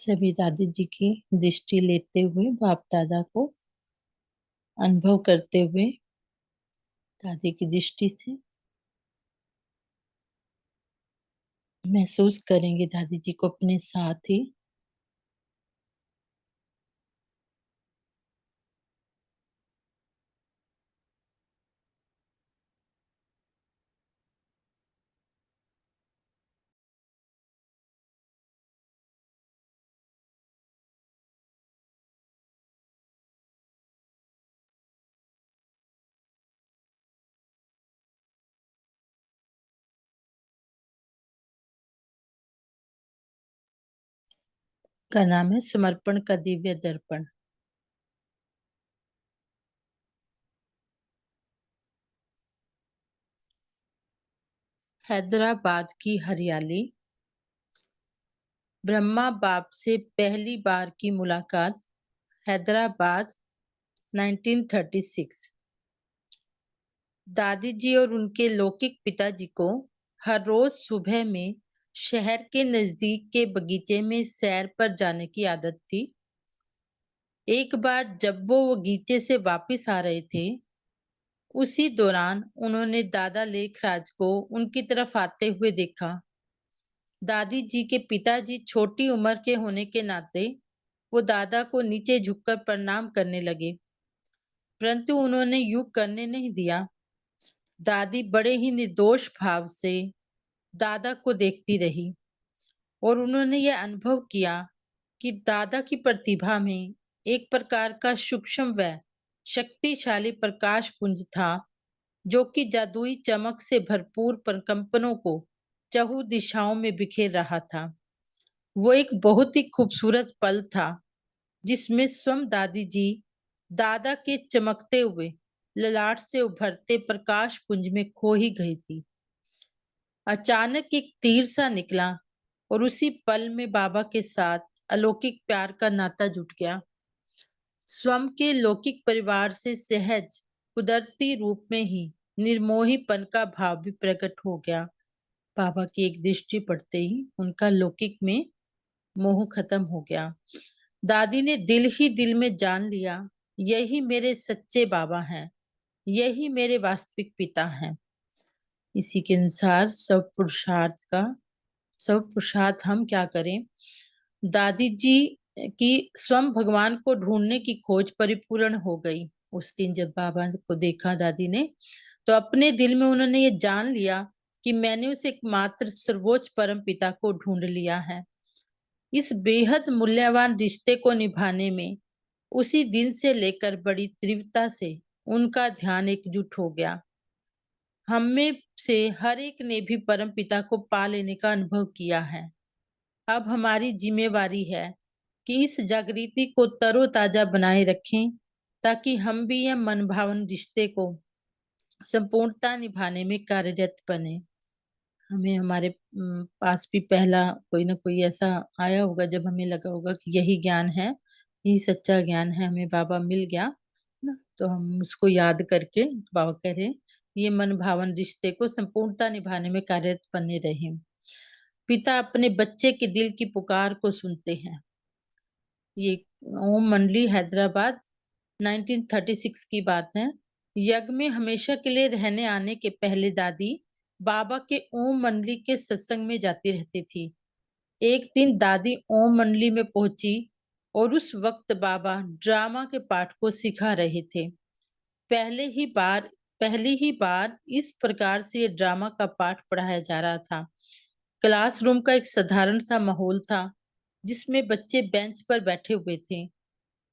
सभी दादी जी की दृष्टि लेते हुए बाप दादा को अनुभव करते हुए दादी की दृष्टि से महसूस करेंगे दादी जी को अपने साथ ही। का नाम है समर्पण का दिव्य दर्पण। हैदराबाद की हरियाली। ब्रह्मा बाप से पहली बार की मुलाकात। हैदराबाद 1936। दादी जी और उनके लौकिक पिताजी को हर रोज सुबह में शहर के नजदीक के बगीचे में सैर पर जाने की आदत थी। एक बार जब वो बगीचे से वापस आ रहे थे, उसी दौरान उन्होंने दादा लेखराज को उनकी तरफ आते हुए देखा। दादी जी के पिताजी छोटी उम्र के होने के नाते वो दादा को नीचे झुककर प्रणाम करने लगे, परंतु उन्होंने यूं करने नहीं दिया। दादी बड़े ही निर्दोष भाव से दादा को देखती रही और उन्होंने यह अनुभव किया कि दादा की प्रतिभा में एक प्रकार का सूक्ष्म व शक्तिशाली प्रकाश पुंज था, जो कि जादुई चमक से भरपूर प्रकंपनों को चहुं दिशाओं में बिखेर रहा था। वो एक बहुत ही खूबसूरत पल था, जिसमें स्वयं दादी जी दादा के चमकते हुए ललाट से उभरते प्रकाश पुंज में खो ही गई थी। अचानक एक तीर सा निकला और उसी पल में बाबा के साथ अलौकिक प्यार का नाता जुट गया। स्वयं के लौकिक परिवार से सहज कुदरती रूप में ही निर्मोहीपन का भाव भी प्रकट हो गया। बाबा की एक दृष्टि पड़ते ही उनका लौकिक में मोह खत्म हो गया। दादी ने दिल ही दिल में जान लिया, यही मेरे सच्चे बाबा हैं, यही मेरे वास्तविक पिता हैं। इसी के अनुसार सब पुरुषार्थ हम क्या करें। दादी जी की स्वयं भगवान को ढूंढने की खोज परिपूर्ण हो गई। उस दिन जब बाबा को देखा दादी ने, तो अपने दिल में उन्होंने ये जान लिया कि मैंने उस एकमात्र सर्वोच्च परम पिता को ढूंढ लिया है। इस बेहद मूल्यवान रिश्ते को निभाने में उसी दिन से लेकर बड़ी तीव्रता से उनका ध्यान एकजुट हो गया। हम में से हर एक ने भी परम पिता को पा लेने का अनुभव किया है। अब हमारी जिम्मेवारी है कि इस जागृति को तरोताजा बनाए रखें, ताकि हम भी यह मनभावन रिश्ते को संपूर्णता निभाने में कार्यरत बने। हमें हमारे पास भी पहला कोई ना कोई ऐसा आया होगा जब हमें लगा होगा कि यही ज्ञान है, यही सच्चा ज्ञान है, हमें बाबा मिल गया ना, तो हम उसको याद करके बाबा कह रहे ये मन भावन रिश्ते को संपूर्णता निभाने में कार्यरत बने रहे। पिता अपने बच्चे के दिल की पुकार को सुनते हैं। ये ओम मंडली हैदराबाद 1936 की बात है। यज्ञ में हमेशा के लिए रहने आने के पहले दादी बाबा के ओम मंडली के सत्संग में जाती रहती थी। एक दिन दादी ओम मंडली में पहुंची और उस वक्त बाबा ड्रामा के पाठ को सिखा रहे थे। पहले ही बार पहली ही बार इस प्रकार से ये ड्रामा का पाठ पढ़ाया जा रहा था। क्लासरूम का एक साधारण सा माहौल था, जिसमें बच्चे बेंच पर बैठे हुए थे।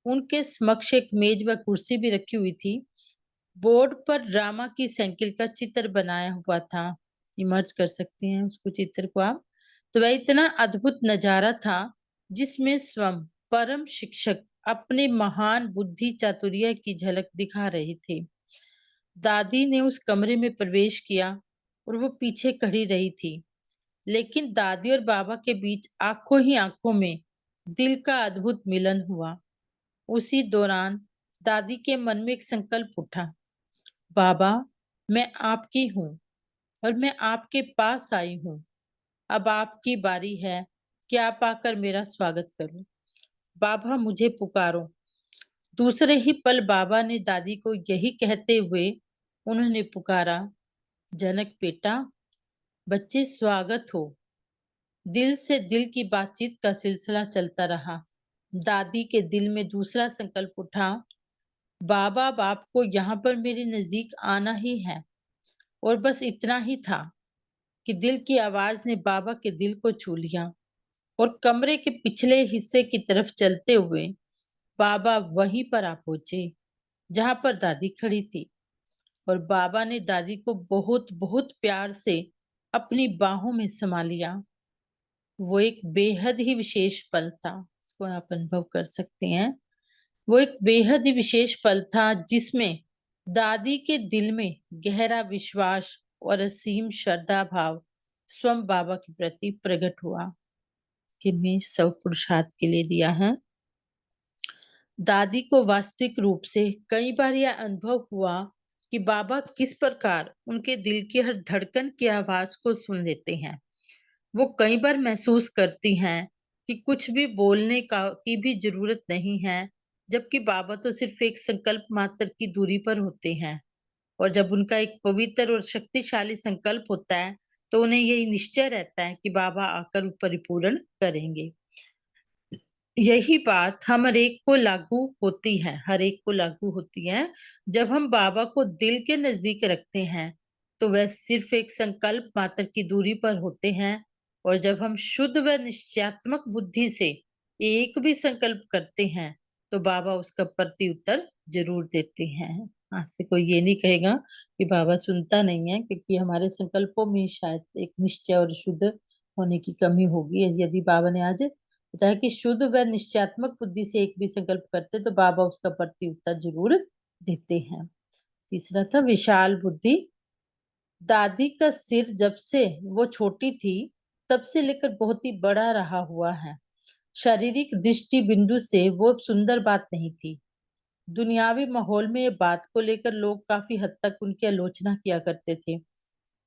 उनके समक्ष एक मेज व कुर्सी भी रखी हुई थी। बोर्ड पर ड्रामा की साइकिल का चित्र बनाया हुआ था। इमर्ज कर सकते हैं उसको, चित्र को आप। तो वह इतना अद्भुत नजारा था, जिसमें स्वयं परम शिक्षक अपने महान बुद्धि चातुर्य की झलक दिखा रहे थे। दादी ने उस कमरे में प्रवेश किया और वो पीछे खड़ी रही थी, लेकिन दादी और बाबा के बीच आंखों ही आंखों में दिल का अद्भुत मिलन हुआ। उसी दौरान दादी के मन में एक संकल्प उठा, बाबा, मैं आपकी हूँ और मैं आपके पास आई हूँ। अब आपकी बारी है क्या पाकर मेरा स्वागत करूं? बाबा मुझे पुकारो। दूसरे ही पल बाबा ने दादी को यही कहते हुए उन्होंने पुकारा, जनक बेटा, बच्चे स्वागत हो। दिल से दिल की बातचीत का सिलसिला चलता रहा। दादी के दिल में दूसरा संकल्प उठा, बाबा बाप को यहाँ पर मेरे नजदीक आना ही है। और बस इतना ही था कि दिल की आवाज ने बाबा के दिल को छू लिया और कमरे के पिछले हिस्से की तरफ चलते हुए बाबा वहीं पर आ पहुंचे जहां पर दादी खड़ी थी। और बाबा ने दादी को बहुत बहुत प्यार से अपनी बाहों में समा लिया। वो एक बेहद ही विशेष पल था, इसको आप अनुभव कर सकते हैं। वो एक बेहद ही विशेष पल था जिसमें दादी के दिल में गहरा विश्वास और असीम श्रद्धा भाव स्वयं बाबा के प्रति प्रकट हुआ कि मैं सब पुरुषार्थ के लिए दिया है। दादी को वास्तविक रूप से कई बार यह अनुभव हुआ कि बाबा किस प्रकार उनके दिल की हर धड़कन की आवाज को सुन लेते हैं। वो कई बार महसूस करती हैं कि कुछ भी बोलने का की भी जरूरत नहीं है, जबकि बाबा तो सिर्फ एक संकल्प मात्र की दूरी पर होते हैं। और जब उनका एक पवित्र और शक्तिशाली संकल्प होता है, तो उन्हें यही निश्चय रहता है कि बाबा आकर परिपूर्ण करेंगे। यही बात हम हर एक को लागू होती है। जब हम बाबा को दिल के नजदीक रखते हैं, तो वह सिर्फ एक संकल्प मात्र की दूरी पर होते हैं। और जब हम शुद्ध व निश्चयात्मक बुद्धि से एक भी संकल्प करते हैं, तो बाबा उसका प्रति उत्तर जरूर देते हैं। आज से कोई ये नहीं कहेगा कि बाबा सुनता नहीं है, क्योंकि हमारे संकल्पों में शायद एक निश्चय और शुद्ध होने की कमी होगी। यदि बाबा ने आज बताया कि शुद्ध व निश्चयात्मक बुद्धि से एक भी संकल्प करते, तो बाबा उसका प्रति उत्तर जरूर देते हैं। तीसरा था विशाल बुद्धि। दादी का सिर जब से वो छोटी थी, तब से लेकर बहुत ही बड़ा रहा हुआ है। शारीरिक दृष्टि बिंदु से वो सुंदर बात नहीं थी। दुनियावी माहौल में ये बात को लेकर लोग काफी हद तक उनकी आलोचना किया करते थे।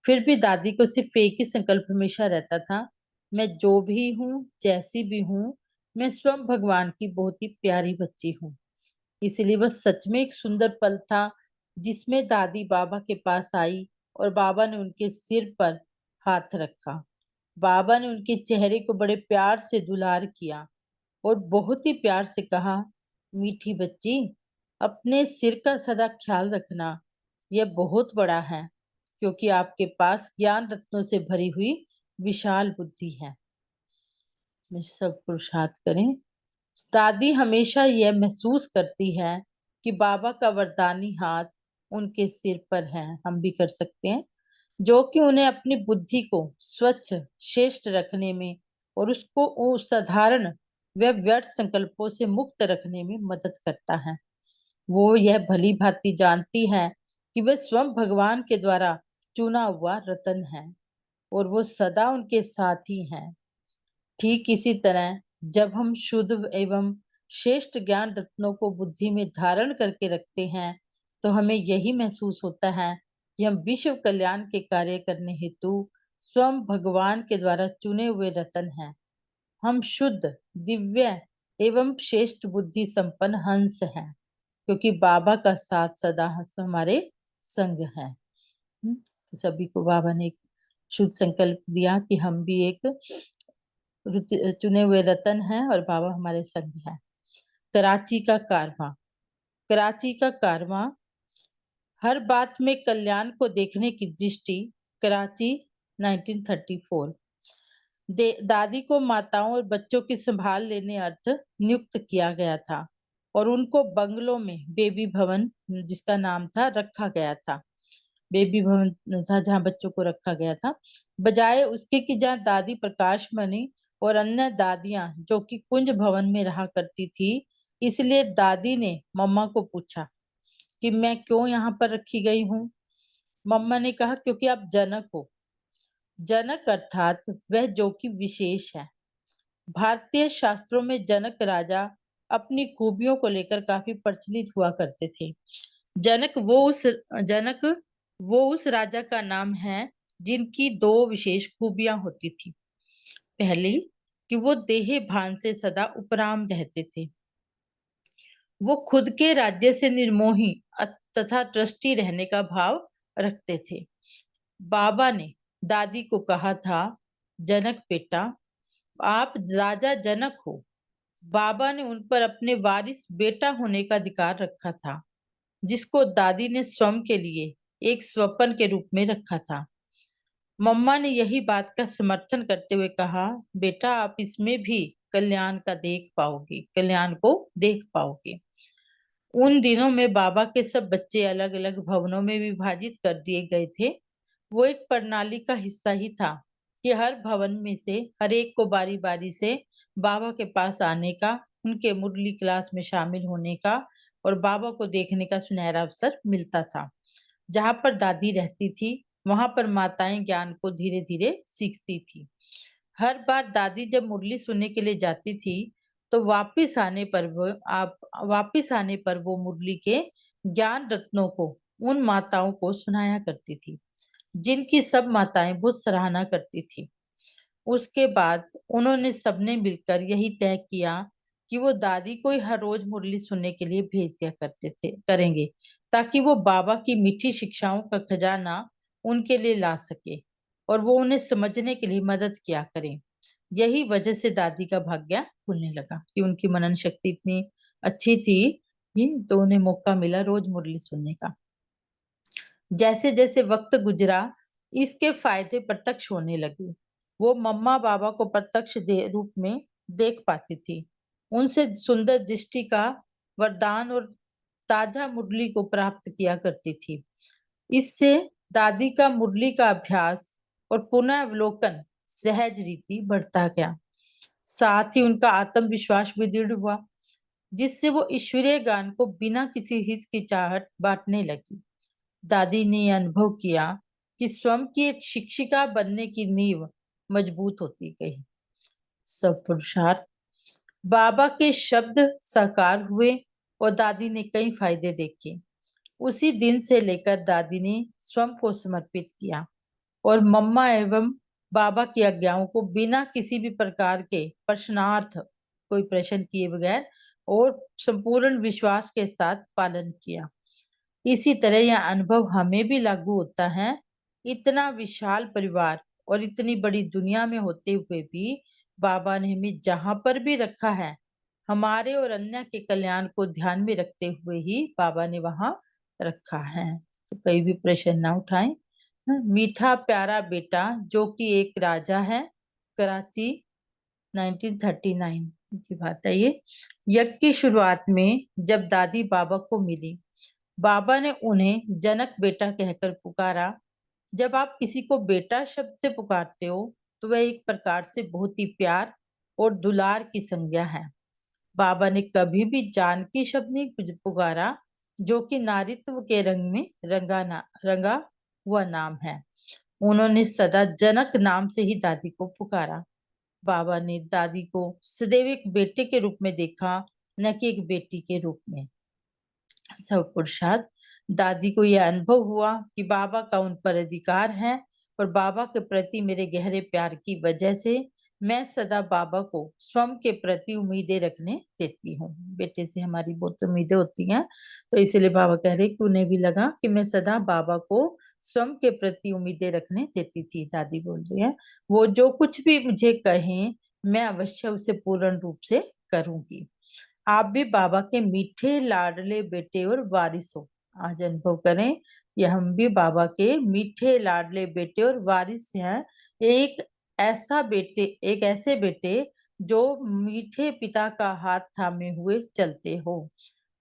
फिर भी दादी को सिर्फ एक ही संकल्प हमेशा रहता था, मैं जो भी हूँ, जैसी भी हूँ, मैं स्वयं भगवान की बहुत ही प्यारी बच्ची हूँ। इसलिए वह सच में एक सुंदर पल था जिसमें दादी बाबा के पास आई और बाबा ने उनके सिर पर हाथ रखा। बाबा ने उनके चेहरे को बड़े प्यार से दुलार किया और बहुत ही प्यार से कहा, मीठी बच्ची, अपने सिर का सदा ख्याल रखना। यह बहुत बड़ा है, क्योंकि आपके पास ज्ञान रत्नों से भरी हुई विशाल बुद्धि है। में सब पुरुषार्थ करें। दादी हमेशा यह महसूस करती है कि बाबा का वरदानी हाथ उनके सिर पर है, हम भी कर सकते हैं, जो कि उन्हें अपनी बुद्धि को स्वच्छ श्रेष्ठ रखने में और उसको साधारण व व्यर्थ संकल्पों से मुक्त रखने में मदद करता है। वो यह भली भांति जानती है कि वह स्वयं भगवान के द्वारा चुना हुआ रतन है और वो सदा उनके साथ ही हैं। ठीक इसी तरह जब हम शुद्ध एवं श्रेष्ठ ज्ञान रत्नों को बुद्धि में धारण करके रखते हैं, तो हमें यही महसूस होता है कि हम विश्व कल्याण के कार्य करने हेतु स्वयं भगवान के द्वारा चुने हुए रतन हैं। हम शुद्ध, दिव्य एवं श्रेष्ठ बुद्धि संपन्न हंस हैं, क्योंकि बाबा का साथ सदा हमारे संग है। सभी को बाबा ने एक शुद्ध संकल्प दिया कि हम भी एक चुने हुए रतन हैं और बाबा हमारे संग है। कराची का कारवां। कराची का कारवां हर बात में कल्याण को देखने की दृष्टि। कराची 1934। दादी को माताओं और बच्चों की संभाल लेने अर्थ नियुक्त किया गया था और उनको बंगलों में बेबी भवन, जिसका नाम था, रखा गया था। बेबी भवन था जहाँ बच्चों को रखा गया था, बजाय उसके कि जहाँ दादी प्रकाश मणि और अन्य दादियां जो कि कुंज भवन में रहा करती थी। इसलिए दादी ने मम्मा को पूछा कि मैं क्यों यहाँ पर रखी गई हूँ। मम्मा ने कहा, क्योंकि आप जनक हो। जनक अर्थात वह जो कि विशेष है। भारतीय शास्त्रों में जनक राजा अपनी खूबियों को लेकर काफी प्रचलित हुआ करते थे। जनक वो उस राजा का नाम है जिनकी दो विशेष खूबियां होती थी। पहली, कि वो देह भान से सदा उपराम रहते थे। वो खुद के राज्य से निर्मोही तथा ट्रस्टी रहने का भाव रखते थे। बाबा ने दादी को कहा था, जनक बेटा, आप राजा जनक हो। बाबा ने उन पर अपने वारिस बेटा होने का अधिकार रखा था, जिसको दादी ने स्वयं के लिए एक स्वप्न के रूप में रखा था। मम्मा ने यही बात का समर्थन करते हुए कहा, बेटा आप इसमें भी कल्याण को देख पाओगे। उन दिनों में बाबा के सब बच्चे अलग अलग भवनों में विभाजित कर दिए गए थे। वो एक प्रणाली का हिस्सा ही था कि हर भवन में से हर एक को बारी बारी से बाबा के पास आने का, उनके मुरली क्लास में शामिल होने का और बाबा को देखने का सुनहरा अवसर मिलता था। जहाँ पर दादी रहती थी, वहां पर माताएं ज्ञान को धीरे धीरे सीखती थी। हर बार दादी जब मुरली सुनने के लिए जाती थी, तो वापिस आने पर वो मुरली के ज्ञान रत्नों को उन माताओं को सुनाया करती थी, जिनकी सब माताएं बहुत सराहना करती थी। उसके बाद उन्होंने सबने मिलकर यही तय किया कि वो दादी को ही हर रोज मुरली सुनने के लिए भेज दिया करेंगे, ताकि वो बाबा की मीठी शिक्षाओं का खजाना उनके लिए ला सके और वो उन्हें समझने के लिए मदद किया करें। यही वजह से दादी का भाग्य खुलने लगा कि उनकी मनन शक्ति इतनी अच्छी थी तो उन्हें मौका मिला रोज मुरली सुनने का। जैसे जैसे वक्त गुजरा, इसके फायदे प्रत्यक्ष होने लगे। वो मम्मा बाबा को प्रत्यक्ष रूप में देख पाती थी। उनसे सुंदर दृष्टि का वरदान और ताजा मुरली को प्राप्त किया करती थी। इससे दादी का मुरली का अभ्यास और पुनः अवलोकन सहज रीति बढ़ता गया। साथ ही उनका आत्मविश्वास भी दृढ़ हुआ, जिससे वो ईश्वरीय गान को बिना किसी हिचकिचाहट बांटने लगी। दादी ने अनुभव किया कि स्वयं की एक शिक्षिका बनने की नींव मजबूत होती गई। सब पुरुषार्थ बाबा के शब्द साकार हुए और दादी ने कई फायदे देखे। उसी दिन से लेकर दादी ने स्वयं को समर्पित किया और मम्मा एवं बाबा की आज्ञाओं को बिना किसी भी प्रकार के प्रश्नार्थ, कोई प्रश्न किए बगैर और संपूर्ण विश्वास के साथ पालन किया। इसी तरह यह अनुभव हमें भी लागू होता है। इतना विशाल परिवार और इतनी बड़ी दुनिया में होते हुए भी बाबा ने हमें जहां पर भी रखा है, हमारे और अन्य के कल्याण को ध्यान में रखते हुए ही बाबा ने वहां रखा है। तो कहीं भी प्रश्न ना उठाएं। मीठा प्यारा बेटा जो कि एक राजा है, कराची 1939 की बात है ये। यज्ञ की शुरुआत में जब दादी बाबा को मिली, बाबा ने उन्हें जनक बेटा कहकर पुकारा। जब आप किसी को बेटा शब्द से पुकारते हो, तो वह एक प्रकार से बहुत ही प्यार और दुलार की संज्ञा है। बाबा ने कभी भी जानकी शब्द नहीं पुकारा, जो कि नारीत्व के रंग में रंगा हुआ नाम है। उन्होंने सदा जनक नाम से ही दादी को पुकारा। बाबा ने दादी को सदैव एक बेटे के रूप में देखा, न कि एक बेटी के रूप में। सब पुरुषार्थ दादी को यह अनुभव हुआ कि बाबा का उन पर अधिकार है और बाबा के प्रति मेरे गहरे प्यार की वजह से मैं सदा बाबा को स्वयं के प्रति उम्मीदें रखने देती हूँ। बेटे से हमारी बहुत उम्मीदें होती हैं, तो इसलिए बाबा कह रहे कि उन्हें भी लगा कि मैं सदा बाबा को स्वयं के प्रति उम्मीदें रखने देती थी। दादी बोल रही है, वो जो कुछ भी मुझे कहें, मैं अवश्य उसे पूर्ण रूप से करूंगी। आप भी बाबा के मीठे लाडले बेटे और वारिस हो। आज अनुभव करें कि हम भी बाबा के मीठे लाडले बेटे और वारिस हैं। एक एक ऐसे बेटे जो मीठे पिता का हाथ थामे हुए चलते हो।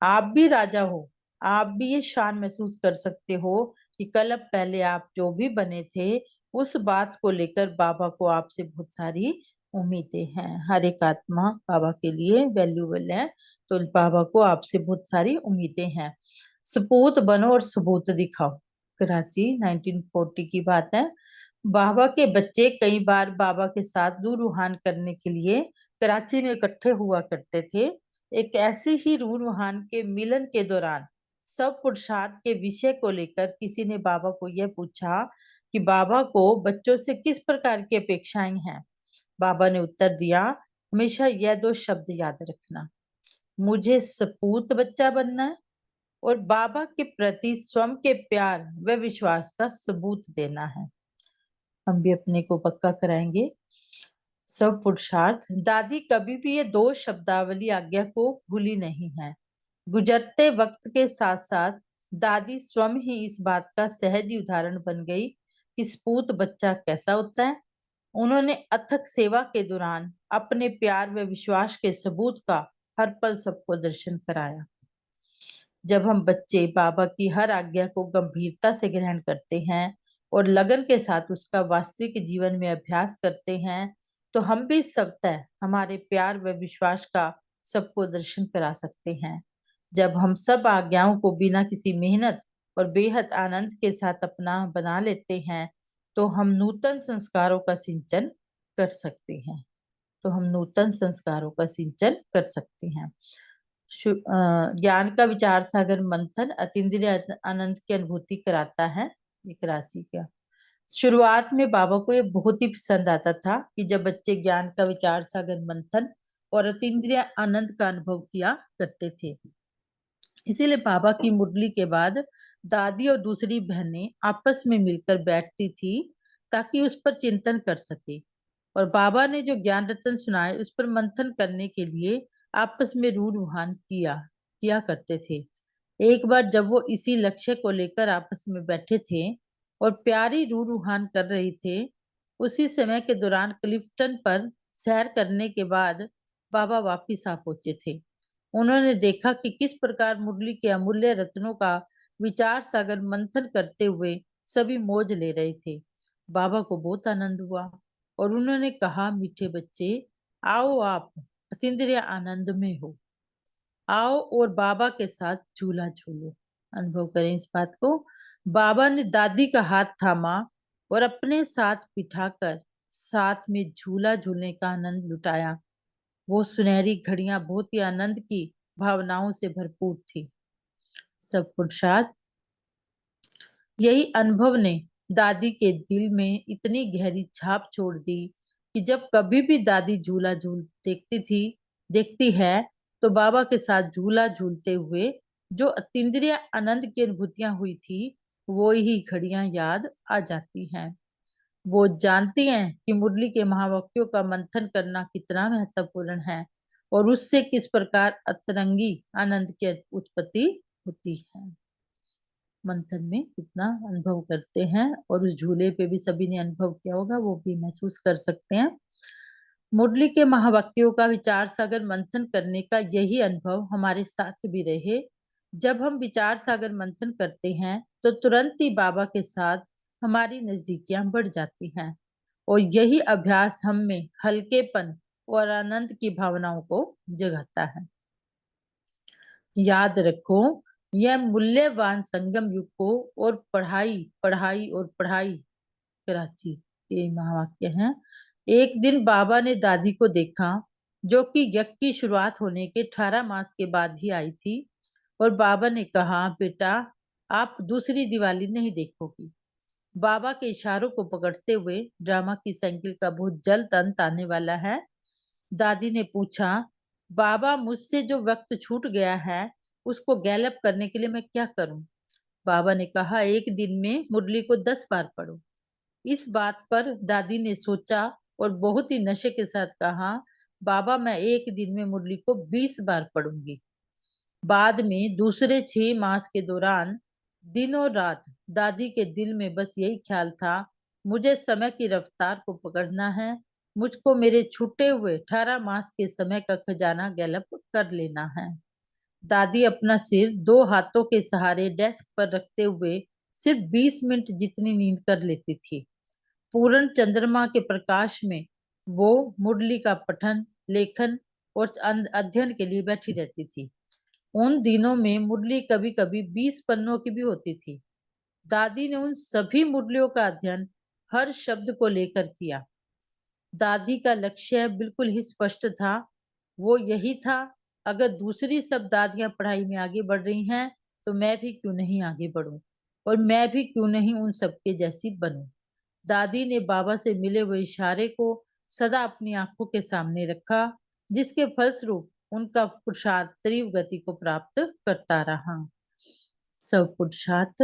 आप भी राजा हो। आप भी ये शान महसूस कर सकते हो कि कल पहले आप जो भी बने थे, उस बात को लेकर बाबा को आपसे बहुत सारी उम्मीदें हैं। हर एक आत्मा बाबा के लिए वैल्यूबल है, तो बाबा को आपसे बहुत सारी उम्मीदें हैं। सपूत बनो और सबूत दिखाओ। कराची 1940 की बात है। बाबा के बच्चे कई बार बाबा के साथ रूह रूहान करने के लिए कराची में इकट्ठे हुआ करते थे। एक ऐसी ही रूह रूहान के मिलन के दौरान सब पुरुषार्थ के विषय को लेकर किसी ने बाबा को यह पूछा कि बाबा को बच्चों से किस प्रकार की अपेक्षाएं हैं। बाबा ने उत्तर दिया, हमेशा यह 2 शब्द याद रखना, मुझे सपूत बच्चा बनना है और बाबा के प्रति स्वयं के प्यार व विश्वास का सबूत देना है। हम भी अपने को पक्का कराएंगे। सब पुरुषार्थ। दादी कभी भी ये 2 शब्दावली आज्ञा को भूली नहीं है। गुजरते वक्त के साथ साथ दादी स्वयं ही इस बात का सहज उदाहरण बन गई कि सपूत बच्चा कैसा होता है। उन्होंने अथक सेवा के दौरान अपने प्यार व विश्वास के सबूत का हर पल सबको दर्शन कराया। जब हम बच्चे बाबा की हर आज्ञा को गंभीरता से ग्रहण करते हैं और लगन के साथ उसका वास्तविक जीवन में अभ्यास करते हैं, तो हम भी स्वतः हमारे प्यार व विश्वास का सबको दर्शन करा सकते हैं। जब हम सब आज्ञाओं को बिना किसी मेहनत और बेहद आनंद के साथ अपना बना लेते हैं, तो हम नूतन संस्कारों का सिंचन कर सकते हैं। कर सकते हैं। ज्ञान का विचार सागर मंथन अतीन्द्रिय आनंद की अनुभूति कराता है। ये कराची का। शुरुआत में बाबा को ये बहुत ही पसंद आता था कि जब बच्चे ज्ञान का विचार सागर मंथन और अतीन्द्रिय आनंद का अनुभव किया करते थे। इसीलिए बाबा की मुरली के बाद दादी और दूसरी बहनें आपस में मिलकर बैठती थी ताकि उस पर चिंतन कर सके, और बाबा ने जो ज्ञान रत्न सुनाए उस पर मंथन करने के लिए आपस में रूढ़ किया करते थे। एक बार जब वो इसी लक्ष्य को लेकर आपस में बैठे थे और प्यारी रूहान कर रहे थे, उसी समय के दौरान क्लिफ्टन पर सैर करने के बाद बाबा वापिस आ पहुंचे थे। उन्होंने देखा कि किस प्रकार मुरली के अमूल्य रत्नों का विचार सागर मंथन करते हुए सभी मौज ले रहे थे। बाबा को बहुत आनंद हुआ और उन्होंने कहा, मीठे बच्चे, आओ आप अतीन्द्रिय आनंद में हो, आओ और बाबा के साथ झूला झूलो। अनुभव करें इस बात को। बाबा ने दादी का हाथ थामा और अपने साथ बिठाकर साथ में झूला झूलने का आनंद लुटाया। वो सुनहरी घड़ियां बहुत ही आनंद की भावनाओं से भरपूर थी। सब पुरुषार्थ। यही अनुभव ने दादी के दिल में इतनी गहरी छाप छोड़ दी कि जब कभी भी दादी झूला देखती है तो बाबा के साथ झूला झूलते हुए जो अतीन्द्रिय आनंद की अनुभूतियां हुई थी, वो ही घड़ियां याद आ जाती हैं। वो जानती हैं कि मुरली के महावाक्यों का मंथन करना कितना महत्वपूर्ण है और उससे किस प्रकार अतरंगी आनंद की उत्पत्ति होती है। मंथन में कितना अनुभव करते हैं और उस झूले पे भी सभी ने अनुभव किया होगा, वो भी महसूस कर सकते हैं। मुरली के महावाक्यों का विचार सागर मंथन करने का यही अनुभव हमारे साथ भी रहे। जब हम विचार सागर मंथन करते हैं तो तुरंत ही बाबा के साथ हमारी नजदीकियां बढ़ जाती हैं और यही अभ्यास हम में हल्केपन और आनंद की भावनाओं को जगाता है। याद रखो, यह मूल्यवान संगम युग को और पढ़ाई कराची, ये महावाक्य हैं। एक दिन बाबा ने दादी को देखा जो कि यज्ञ की शुरुआत होने के 18 मास के बाद ही आई थी, और बाबा ने कहा, बेटा आप दूसरी दिवाली नहीं देखोगी। बाबा के इशारों को पकड़ते हुए ड्रामा की साइकिल का बहुत जल्द अंत आने वाला है। दादी ने पूछा, बाबा मुझसे जो वक्त छूट गया है उसको गैलप करने के लिए मैं क्या करूं? बाबा ने कहा, एक दिन में मुरली को 10 बार पढ़ो। इस बात पर दादी ने सोचा और बहुत ही नशे के साथ कहा, बाबा मैं एक दिन में मुरली को 20 बार पढ़ूंगी। बाद में दूसरे 6 मास के दौरान दिन और रात दादी के दिल में बस यही ख्याल था, मुझे समय की रफ्तार को पकड़ना है, मुझको मेरे छूटे हुए 18 मास के समय का खजाना गैलप कर लेना है। दादी अपना सिर 2 हाथों के सहारे डेस्क पर रखते हुए सिर्फ 20 मिनट जितनी नींद कर लेती थी। पूर्ण चंद्रमा के प्रकाश में वो मुरली का पठन, लेखन और अध्ययन के लिए बैठी रहती थी। उन दिनों में मुरली कभी कभी 20 पन्नों की भी होती थी। दादी ने उन सभी मुरलियों का अध्ययन हर शब्द को लेकर किया। दादी का लक्ष्य बिल्कुल ही स्पष्ट था। वो यही था, अगर दूसरी सब दादियां पढ़ाई में आगे बढ़ रही हैं तो मैं भी क्यों नहीं आगे बढ़ूं, और मैं भी क्यों नहीं उन सबके जैसी बनूं। दादी ने बाबा से मिले हुए इशारे को सदा अपनी आंखों के सामने रखा, जिसके फलस्वरूप उनका पुरुषार्थ तीव्र गति को प्राप्त करता रहा। सब पुरुषार्थ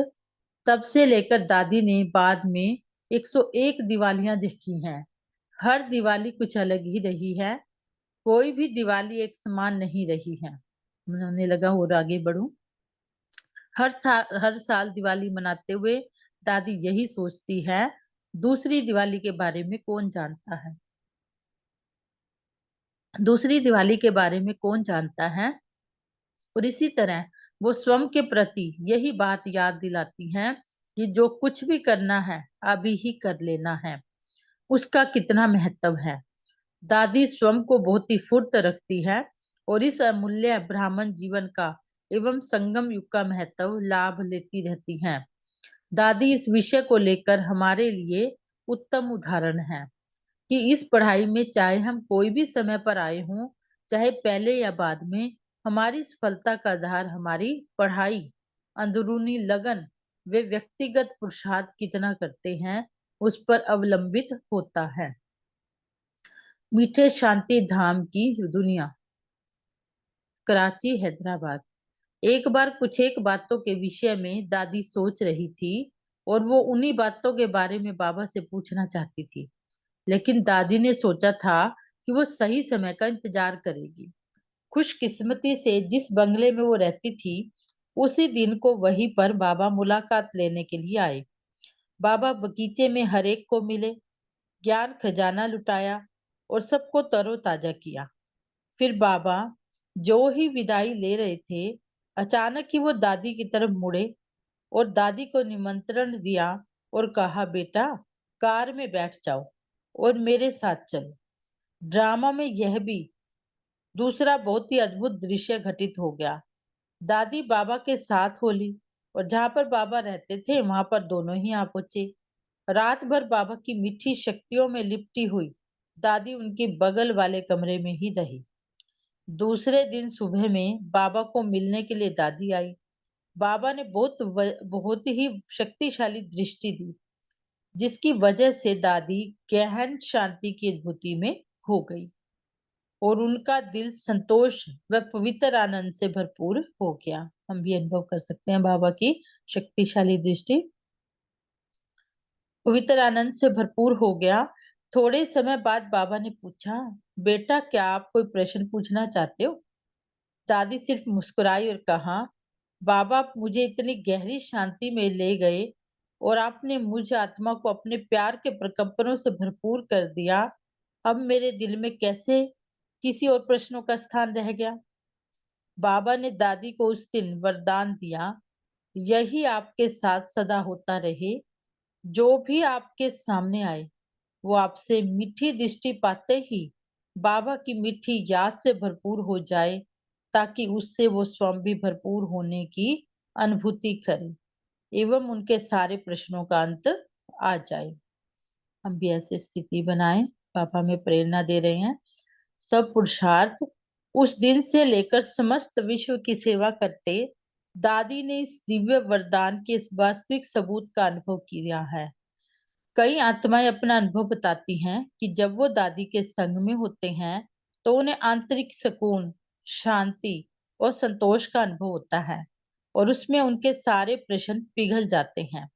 तब से लेकर दादी ने बाद में 101 दिवालियां देखी हैं। हर दिवाली कुछ अलग ही रही है, कोई भी दिवाली एक समान नहीं रही है। उन्होंने लगा और आगे बढ़ूं। हर साल दिवाली मनाते हुए दादी यही सोचती है, दूसरी दिवाली के बारे में कौन जानता है। दूसरी दिवाली के बारे में कौन जानता है। और इसी तरह वो स्वयं के प्रति यही बात याद दिलाती हैं कि जो कुछ भी करना है अभी ही कर लेना है, उसका कितना महत्व है। दादी स्वयं को बहुत ही फुर्त रखती है और इस अमूल्य ब्राह्मण जीवन का एवं संगम युग का महत्व लाभ लेती रहती हैं। दादी इस विषय को लेकर हमारे लिए उत्तम उदाहरण है कि इस पढ़ाई में चाहे हम कोई भी समय पर आए हों, चाहे पहले या बाद में, हमारी सफलता का आधार हमारी पढ़ाई, अंदरूनी लगन वे व्यक्तिगत पुरुषार्थ कितना करते हैं, उस पर अवलंबित होता है। मीठे शांति धाम की दुनिया, कराची, हैदराबाद। एक बार कुछ एक बातों के विषय में दादी सोच रही थी और वो उन्हीं बातों के बारे में बाबा से पूछना चाहती थी। लेकिन दादी ने सोचा था कि वो सही समय का इंतजार करेगी। खुशकिस्मती से जिस बंगले में वो रहती थी, उसी दिन को वहीं पर बाबा मुलाकात लेने के लिए आए। बाबा बगीचे में हर एक को मिले, ज्ञान खजाना लुटाया और सबको तरोताजा किया। फिर बाबा जो ही विदाई ले रहे थे, अचानक ही वो दादी की तरफ मुड़े और दादी को निमंत्रण दिया और कहा, बेटा कार में बैठ जाओ और मेरे साथ चलो। ड्रामा में यह भी दूसरा बहुत ही अद्भुत दृश्य घटित हो गया। दादी बाबा के साथ हो ली और जहां पर बाबा रहते थे वहां पर दोनों ही आ पहुंचे। रात भर बाबा की मीठी शक्तियों में लिपटी हुई दादी उनके बगल वाले कमरे में ही रही। दूसरे दिन सुबह में बाबा को मिलने के लिए दादी आई। बाबा ने बहुत ही शक्तिशाली दृष्टि दी, जिसकी वजह से दादी गहन शांति की अनुभूति में खो गई और उनका दिल संतोष व पवित्र आनंद से भरपूर हो गया। हम भी अनुभव कर सकते हैं बाबा की शक्तिशाली दृष्टि, पवित्र आनंद से भरपूर हो गया। थोड़े समय बाद बाबा ने पूछा, बेटा क्या आप कोई प्रश्न पूछना चाहते हो। दादी सिर्फ मुस्कुराई और कहा, बाबा आप मुझे इतनी गहरी शांति में ले गए और आपने मुझ आत्मा को अपने प्यार के प्रकंपनों से भरपूर कर दिया। अब मेरे दिल में कैसे किसी और प्रश्नों का स्थान रह गया। बाबा ने दादी को उस दिन वरदान दिया, यही आपके साथ सदा होता रहे। जो भी आपके सामने आए वो आपसे मीठी दृष्टि पाते ही बाबा की मीठी याद से भरपूर हो जाए, ताकि उससे वो स्वयं भी भरपूर होने की अनुभूति करे एवं उनके सारे प्रश्नों का अंत आ जाए। हम भी ऐसी स्थिति बनाएं। पापा में प्रेरणा दे रहे हैं। सब पुरुषार्थ उस दिन से लेकर समस्त विश्व की सेवा करते दादी ने इस दिव्य वरदान के इस वास्तविक सबूत का अनुभव किया है। कई आत्माएं अपना अनुभव बताती हैं कि जब वो दादी के संग में होते हैं तो उन्हें आंतरिक सुकून, शांति और संतोष का अनुभव होता है और उसमें उनके सारे प्रश्न पिघल जाते हैं।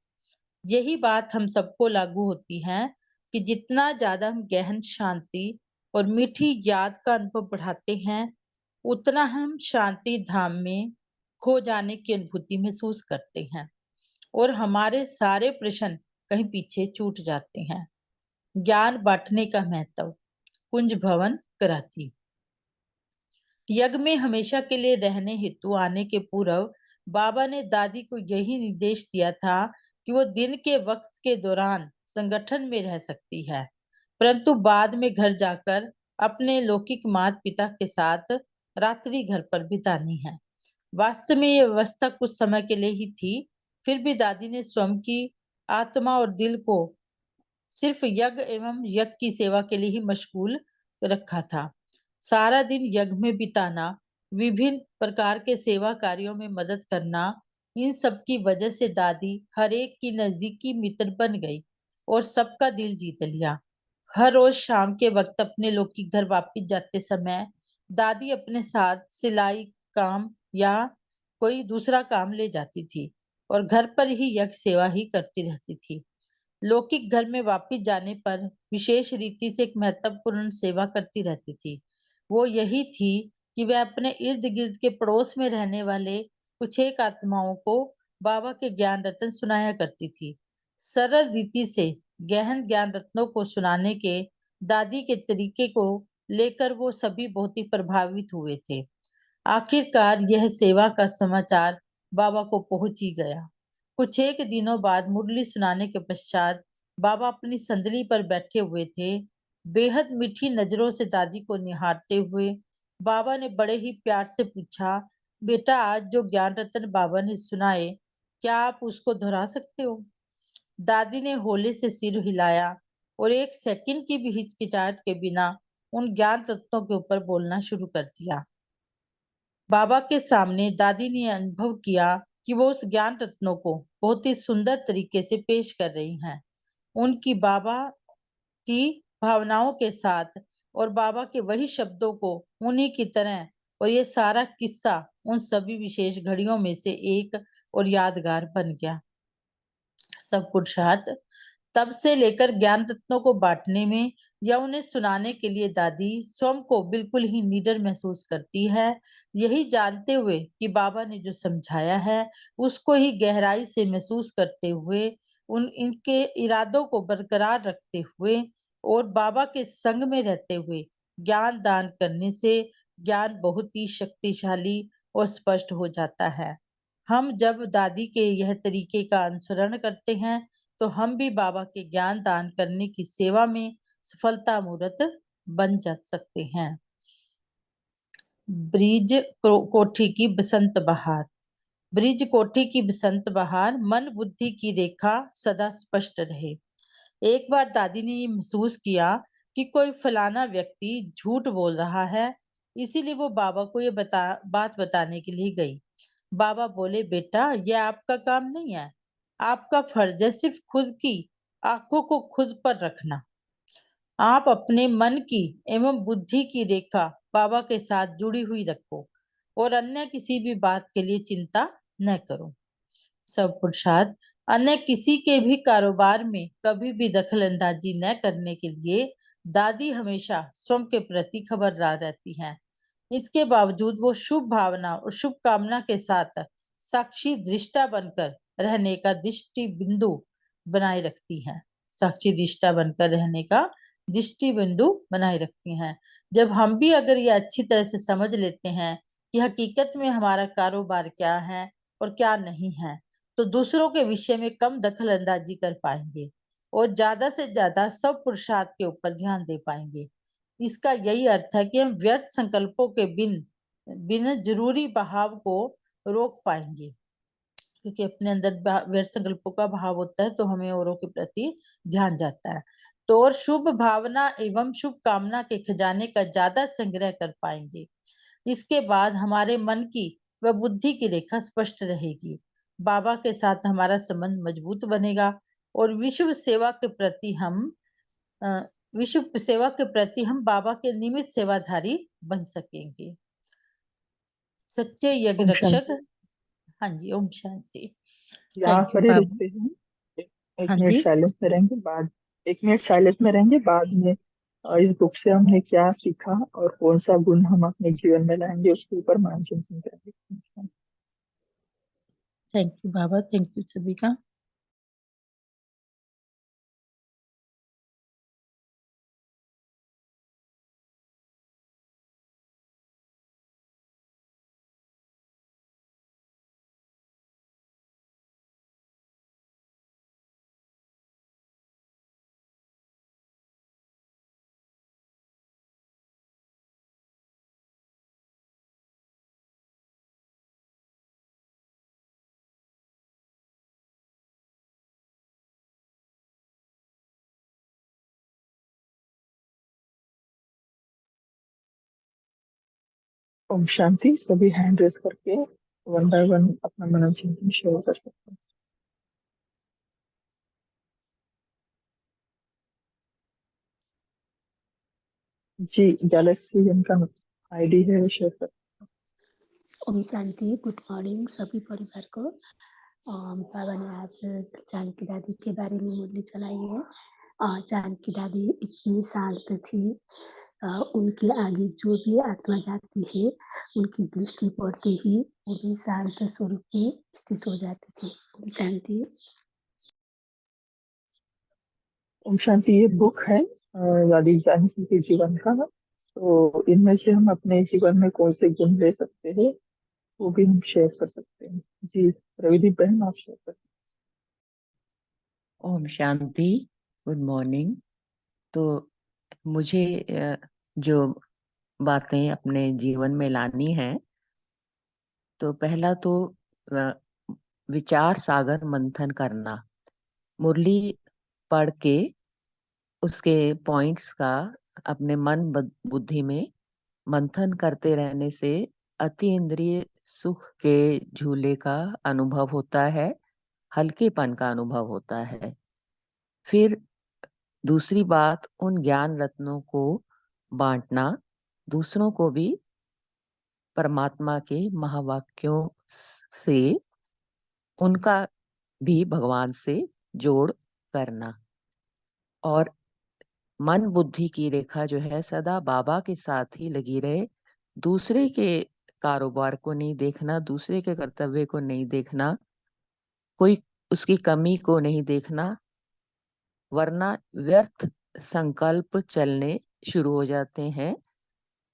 यही बात हम सबको लागू होती है कि जितना ज्यादा हम गहन शांति और मीठी याद का अनुभव बढ़ाते हैं, उतना हम शांति धाम में खो जाने की अनुभूति महसूस करते हैं और हमारे सारे प्रश्न कहीं पीछे छूट जाते हैं। ज्ञान बांटने का महत्व, कुंज भवन, कराची। यज्ञ में हमेशा के लिए रहने हेतु आने के पूर्व बाबा ने दादी को यही निर्देश दिया था कि वो दिन के वक्त के दौरान संगठन में रह सकती है, परंतु बाद में घर जाकर अपने लौकिक माता पिता के साथ रात्रि घर पर बितानी है। वास्तव में ये व्यवस्था कुछ समय के लिए ही थी, फिर भी दादी ने स्वयं की आत्मा और दिल को सिर्फ यज्ञ एवं यज्ञ की सेवा के लिए ही मशगूल रखा था। सारा दिन यज्ञ में बिताना, विभिन्न प्रकार के सेवा कार्यों में मदद करना, इन सब की वजह से दादी हर एक की नजदीकी मित्र बन गई और सबका दिल जीत लिया। हर रोज शाम के वक्त अपने लौकिक घर वापस जाते समय दादी अपने साथ सिलाई काम या कोई दूसरा काम ले जाती थी और घर पर ही यज्ञ सेवा ही करती रहती थी। लौकिक घर में वापस जाने पर विशेष रीति से एक महत्वपूर्ण सेवा करती रहती थी। वो यही थी कि वह अपने इर्द गिर्द के पड़ोस में रहने वाले कुछ एक आत्माओं को बाबा के ज्ञान रत्न सुनाया करती थी। सरल रीति से गहन ज्ञान रत्नों को सुनाने के दादी के तरीके को लेकर वो सभी बहुत ही प्रभावित हुए थे। आखिरकार यह सेवा का समाचार बाबा को पहुंच ही गया। कुछ एक दिनों बाद मुरली सुनाने के पश्चात बाबा अपनी संदली पर बैठे हुए थे। बेहद मीठी नजरों से दादी को निहारते हुए बाबा ने बड़े ही प्यार से पूछा, बेटा आज जो ज्ञान रतन बाबा ने सुनाए, क्या आप उसको दोहरा सकते हो? दादी ने हौले से सिर हिलाया और एक सेकंड की भी हिचकिचाहट के बिना उन ज्ञान तत्वों के ऊपर बोलना शुरू कर दिया। बाबा के सामने दादी ने अनुभव किया कि वो उस ज्ञान रत्नों को बहुत ही सुंदर तरीके से पेश कर रही हैं। उनकी बाबा की भावनाओं के साथ और बाबा के वही शब्दों को उन्हीं की तरह, और ये सारा किस्सा उन सभी विशेष घड़ियों में से एक और यादगार बन गया। सब पुरुषार्थ तब से लेकर ज्ञान रत्नों को बांटने में या उन्हें सुनाने के लिए दादी स्वयं को बिल्कुल ही निडर महसूस करती है, यही जानते हुए कि बाबा ने जो समझाया है उसको ही गहराई से महसूस करते हुए, उन इनके इरादों को बरकरार रखते हुए और बाबा के संग में रहते हुए ज्ञान दान करने से ज्ञान बहुत ही शक्तिशाली और स्पष्ट हो जाता है। हम जब दादी के यह तरीके का अनुसरण करते हैं तो हम भी बाबा के ज्ञान दान करने की सेवा में सफलता मूर्त बन जा सकते हैं। ब्रिज कोठी की बसंत बहार। ब्रिज कोठी की बसंत बहार, मन बुद्धि की रेखा सदा स्पष्ट रहे। एक बार दादी ने ये महसूस किया कि कोई फलाना व्यक्ति झूठ बोल रहा है, इसीलिए वो बाबा को ये बात बताने के लिए गई। बाबा बोले, बेटा यह आपका काम नहीं है, आपका फर्ज है सिर्फ खुद की आंखों को खुद पर रखना। आप अपने मन की एवं बुद्धि की रेखा बाबा के साथ जुड़ी हुई रखो और अन्य किसी भी बात के लिए चिंता न करो। सब पुरुषार्थ अन्य किसी के भी कारोबार में कभी भी दखल अंदाजी न करने के लिए दादी हमेशा स्वयं के प्रति खबरदार रहती हैं। इसके बावजूद वो शुभ भावना और शुभ कामना के साथ साक्षी दृष्टा बनकर रहने का दृष्टि बिंदु बनाए रखती हैं। साक्षी दृष्टा बनकर रहने का दृष्टि बिंदु बनाए रखती हैं। जब हम भी अगर ये अच्छी तरह से समझ लेते हैं कि हकीकत में हमारा कारोबार क्या है और क्या नहीं है, तो दूसरों के विषय में कम दखल अंदाजी कर पाएंगे और ज्यादा से ज्यादा सब पुरुषार्थ के ऊपर ध्यान दे पाएंगे। इसका यही अर्थ है कि हम व्यर्थ संकल्पों के बिन जरूरी बहाव को रोक पाएंगे, क्योंकि अपने अंदर व्यर्थ संकल्पों का भाव होता है तो हमें औरों के प्रति ध्यान जाता है। तो और शुभ भावना एवं शुभ कामना के खजाने का ज्यादा संग्रह कर पाएंगे। इसके बाद हमारे मन की व बुद्धि की रेखा स्पष्ट रहेगी, बाबा के साथ हमारा संबंध मजबूत बनेगा और अ, विश्व सेवा के प्रति हम बाबा के नियमित सेवाधारी बन सकेंगे। सच्चे यज्ञ ओम रक्षक। शांति। हाँ जी, ओम शांति। यहाँ थैंक यू पर ही बाबा। रुकते हैं। एक हाँ मिनट जी। साइलेंस में रहेंगे, बाद 1 मिनट साइलेंस में रहेंगे, बाद में इस बुक से हमने क्या सीखा और कौन सा गुण हम अपने जीवन में लाएंगे उसके ऊपर मार्गदर्शन करेंगे। Thank you Baba, thank you सभी का। ओम शांति। सभी हैंड रेस करके वन बाय वन अपना मनोचिंतन शेयर कर सकते हैं। जी, गैलेक्सी जिनका आईडी है वो शेयर कर। ओम शांति। गुड मॉर्निंग सभी परिवार को। बाबा ने आज जानकी दादी के बारे में मुरली चलाई है। जानकी दादी इतनी शांत थी, उनके आगे जो भी आत्मा जाती है उनकी दृष्टि पड़ते ही वो भी शांत स्वरूप में स्थित हो जाती थी। ओम शांति। ओम शांति ये बुक है दादी जानकी के जीवन का। तो इनमें से हम अपने जीवन में कौन से गुण ले सकते हैं वो भी हम शेयर कर सकते हैं। जी रविदीप बहन आप शेयर कर। ओम शांति। Good morning. तो मुझे जो बातें अपने जीवन में लानी है, तो पहला तो विचार सागर मंथन करना। मुरली पढ़ के उसके पॉइंट्स का अपने मन बुद्धि में मंथन करते रहने से अति इंद्रिय सुख के झूले का अनुभव होता है, हल्केपन का अनुभव होता है। फिर दूसरी बात, उन ज्ञान रत्नों को बांटना, दूसरों को भी परमात्मा के महावाक्यों से उनका भी भगवान से जोड़ करना। और मन बुद्धि की रेखा जो है सदा बाबा के साथ ही लगी रहे, दूसरे के कारोबार को नहीं देखना, दूसरे के कर्तव्य को नहीं देखना, कोई उसकी कमी को नहीं देखना, वरना व्यर्थ संकल्प चलने शुरू हो जाते हैं।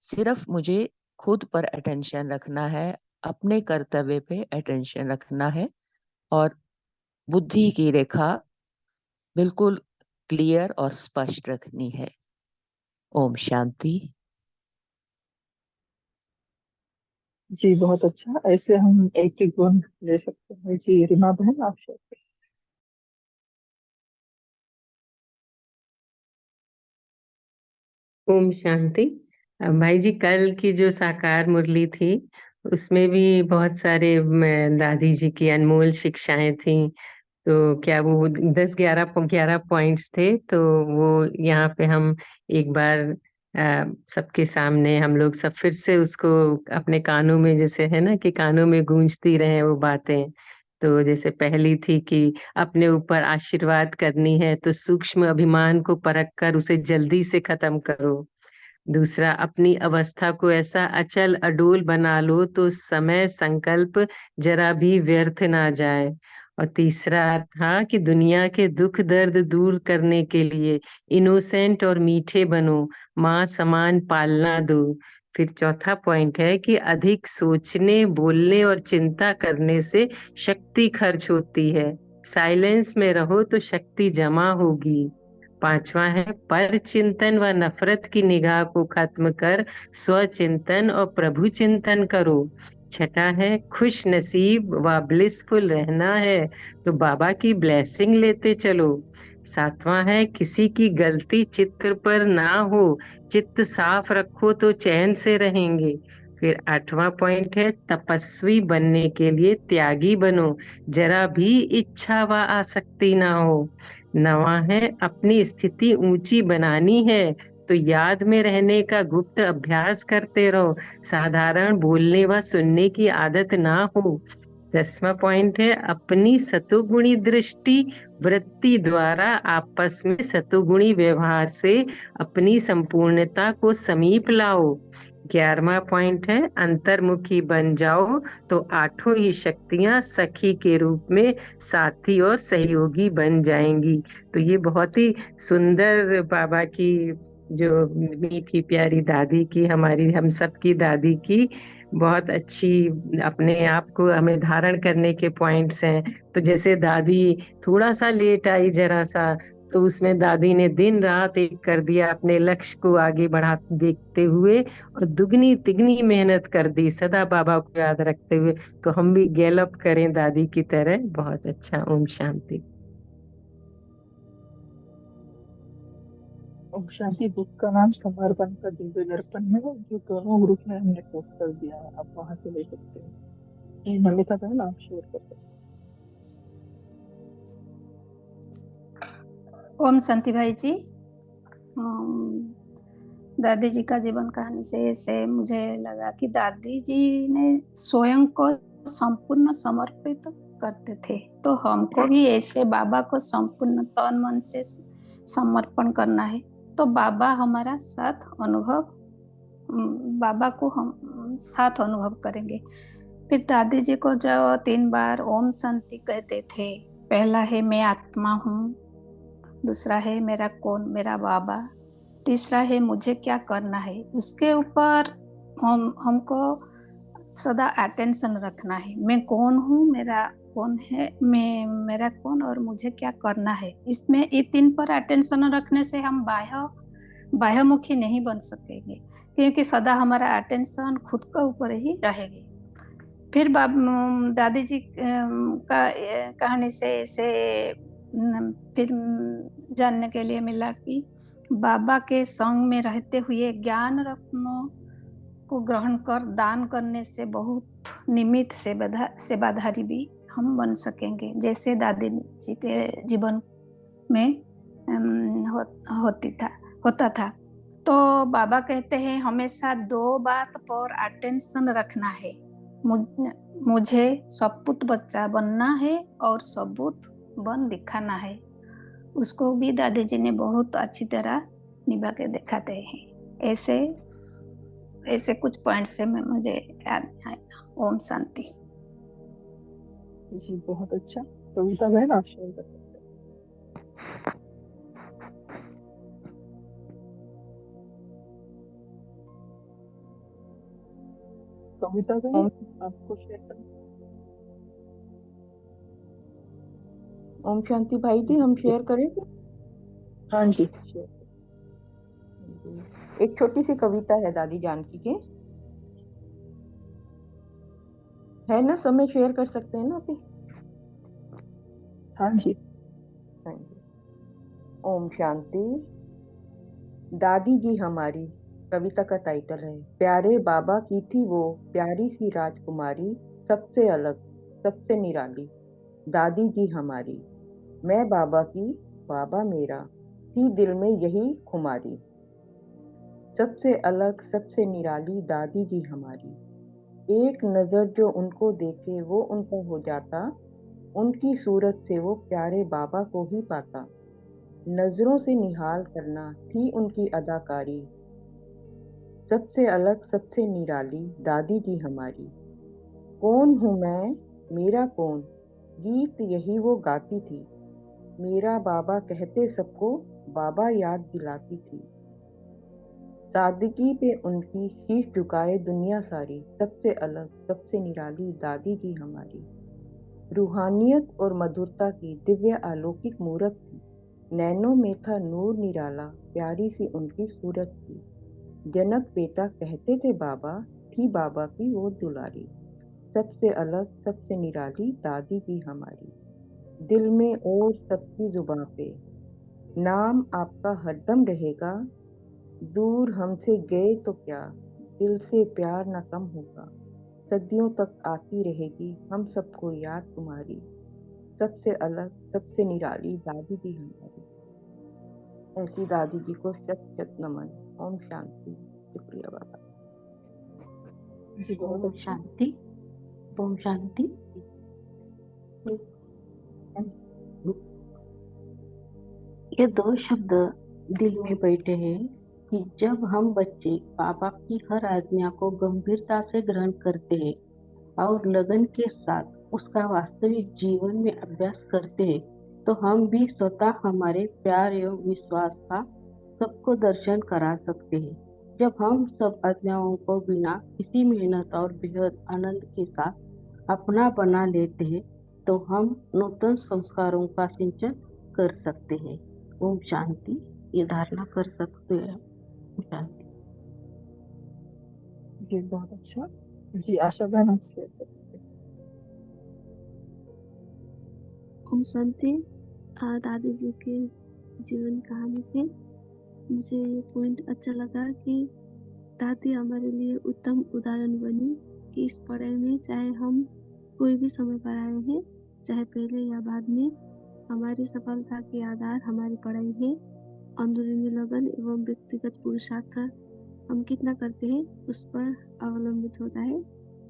सिर्फ मुझे खुद पर अटेंशन रखना है, अपने कर्तव्य पे अटेंशन रखना है और बुद्धि की रेखा बिल्कुल क्लियर और स्पष्ट रखनी है। ओम शांति। जी बहुत अच्छा। ऐसे हम एक एक गुण ले सकते हैं। जी रीमा बहन आप शेयर कर। ओम शांति। भाई जी, कल की जो साकार मुरली थी उसमें भी बहुत सारे दादी जी की अनमोल शिक्षाएं थी। तो क्या वो 10-11 पॉइंट्स थे, तो वो यहाँ पे हम एक बार सबके सामने हम लोग सब फिर से उसको अपने कानों में, जैसे है ना कि कानों में गूंजती रहे वो बातें। तो जैसे पहली थी कि अपने ऊपर आशीर्वाद करनी है तो सूक्ष्म अभिमान को परख कर उसे जल्दी से खत्म करो। दूसरा, अपनी अवस्था को ऐसा अचल अडोल बना लो तो समय संकल्प जरा भी व्यर्थ ना जाए। और तीसरा था कि दुनिया के दुख दर्द दूर करने के लिए इनोसेंट और मीठे बनो, माँ समान पालना दो। फिर चौथा पॉइंट है कि अधिक सोचने, बोलने और चिंता करने से शक्ति खर्च होती है। साइलेंस में रहो तो शक्ति जमा होगी। पांचवा है, पर चिंतन व नफरत की निगाह को खत्म कर स्वचिंतन और प्रभु चिंतन करो। छठा है, खुश नसीब व ब्लिसफुल रहना है तो बाबा की ब्लेसिंग लेते चलो। सातवां है, किसी की गलती चित्त पर ना हो, चित्त साफ रखो तो चैन से रहेंगे। फिर आठवां पॉइंट है, तपस्वी बनने के लिए त्यागी बनो, जरा भी इच्छा व आसक्ति ना हो। नवा है, अपनी स्थिति ऊंची बनानी है तो याद में रहने का गुप्त अभ्यास करते रहो, साधारण बोलने व सुनने की आदत ना हो। 10वां पॉइंट है, अपनी सतोगुणी दृष्टि वृत्ति द्वारा आपस में सतोगुणी व्यवहार से अपनी संपूर्णता को समीप लाओ। 11वां पॉइंट है, अंतर्मुखी बन जाओ तो आठों ही शक्तियां सखी के रूप में साथी और सहयोगी बन जाएंगी। तो ये बहुत ही सुंदर बाबा की, जो मीठी प्यारी दादी की, हमारी हम सब की दादी की बहुत अच्छी अपने आप को हमें धारण करने के पॉइंट्स हैं। तो जैसे दादी थोड़ा सा लेट आई जरा सा, तो उसमें दादी ने दिन रात एक कर दिया अपने लक्ष्य को आगे बढ़ा देखते हुए, और दुगनी तिगनी मेहनत कर दी सदा बाबा को याद रखते हुए। तो हम भी गैलअप करें दादी की तरह। बहुत अच्छा। ओम शांति। ओम शांति बुक का नाम समर्पण का दिव्य दर्पण है, जो दोनों ग्रुप में हमने पोस्ट कर दिया है, आप वहां से ले सकते हैं। जी नमिता बहन आप शेयर कर सकते हैं। ओम शांति भाई जी। अम, दादी जी का जीवन कहानी से मुझे लगा कि दादी जी ने स्वयं को संपूर्ण समर्पित करते थे, तो हमको भी ऐसे बाबा को संपूर्ण तन मन से समर्पण करना है। तो बाबा हमारा साथ अनुभव, बाबा को हम साथ अनुभव करेंगे। फिर दादी जी को जो 3 बार ओम शांति कहते थे, पहला है मैं आत्मा हूँ, दूसरा है मेरा कौन, मेरा बाबा, तीसरा है मुझे क्या करना है। उसके ऊपर हमको सदा अटेंशन रखना है। मैं कौन हूँ, मेरा कौन है, मैं मेरा कौन और मुझे क्या करना है। इसमें ये 3 पर अटेंशन रखने से हम बाह्यमुखी नहीं बन सकेंगे, क्योंकि सदा हमारा अटेंशन खुद के ऊपर ही रहेगी। फिर दादी जी का कहानी से फिर जानने के लिए मिला कि बाबा के संग में रहते हुए ज्ञान रत्नों को ग्रहण कर दान करने से बहुत निमित्त सेवाधारी भी हम बन सकेंगे, जैसे दादी जी के जीवन में होता था। तो बाबा कहते हैं हमेशा 2 बात पर अटेंशन रखना है, मुझे सपूत बच्चा बनना है और सबूत बन दिखाना है। उसको भी दादी जी ने बहुत अच्छी तरह निभा के दिखाते हैं। ऐसे कुछ पॉइंट से मुझे याद आया। ओम शांति। जी बहुत अच्छा। कविता बहन आप शेयर कर सकते हैं। कविता बहन आपको शेयर करना। ओम शांति भाई जी, हम शेयर करेंगे। हाँ जी शेयर। एक छोटी सी कविता है दादी जानकी की, है ना, समय शेयर कर सकते हैं ना अभी? हाँ जी। हाँ जी। ओम शांति। दादी जी हमारी कविता का टाइटल है। प्यारे बाबा की थी वो प्यारी सी राजकुमारी, सबसे अलग सबसे निराली दादी जी हमारी। मैं बाबा की, बाबा मेरा, थी दिल में यही खुमारी। सबसे अलग सबसे निराली दादी जी हमारी। एक नजर जो उनको देखे वो उनका हो जाता, उनकी सूरत से वो प्यारे बाबा को ही पाता। नजरों से निहाल करना थी उनकी अदाकारी। सबसे अलग सबसे निराली दादी जी हमारी। कौन हूँ मैं, मेरा कौन, गीत यही वो गाती थी। मेरा बाबा कहते सबको बाबा याद दिलाती थी। सादगी पे उनकी शीश झुकाए दुनिया सारी। सबसे अलग सबसे निराली दादी जी हमारी। रूहानियत और मधुरता की दिव्य अलौकिक मूरत थी। नैनों में था नूर निराला, प्यारी सी उनकी सूरत थी। जनक बेटा कहते थे बाबा, थी बाबा की वो दुलारी। सबसे अलग सबसे निराली दादी जी हमारी। दिल में और सबकी जुबां पे नाम आपका हरदम रहेगा। दूर हमसे गए तो क्या, दिल से प्यार न कम होगा। सदियों तक आती रहेगी हम सबको याद तुम्हारी। सबसे अलग सबसे निराली दादी जी हमारी। ऐसी दादी जी को शत शत नमन। ओम शांति। शुक्रिया बाबा। जी बहुत ओम अच्छा। शांति। ओम शांति। ये 2 शब्द दिल में बैठे हैं कि जब हम बच्चे बाबा की हर आज्ञा को गंभीरता से ग्रहण करते हैं और लगन के साथ उसका वास्तविक जीवन में अभ्यास करते हैं, तो हम भी स्वतः हमारे प्यार एवं विश्वास का सबको दर्शन करा सकते हैं। जब हम सब आज्ञाओं को बिना किसी मेहनत और बेहद आनंद के साथ अपना बना लेते हैं, तो हम नूतन संस्कारों का सिंचन कर सकते हैं। ओम शांति। ये धारणा कर सकते हैं। ओम शांति। जी बहुत अच्छा। जी आशा बहन आप शेयर कर सकते हैं। ओम शांति। दादी जी के जीवन कहानी से मुझे ये पॉइंट अच्छा लगा कि दादी हमारे लिए उत्तम उदाहरण बनी कि इस पढ़ाई में चाहे हम कोई भी समय पर आए हैं, चाहे पहले या बाद में, हमारी सफलता के आधार हमारी पढ़ाई है। अंदरूनी लगन एवं व्यक्तिगत पुरुषार्थ हम कितना करते हैं उस पर अवलंबित होता है।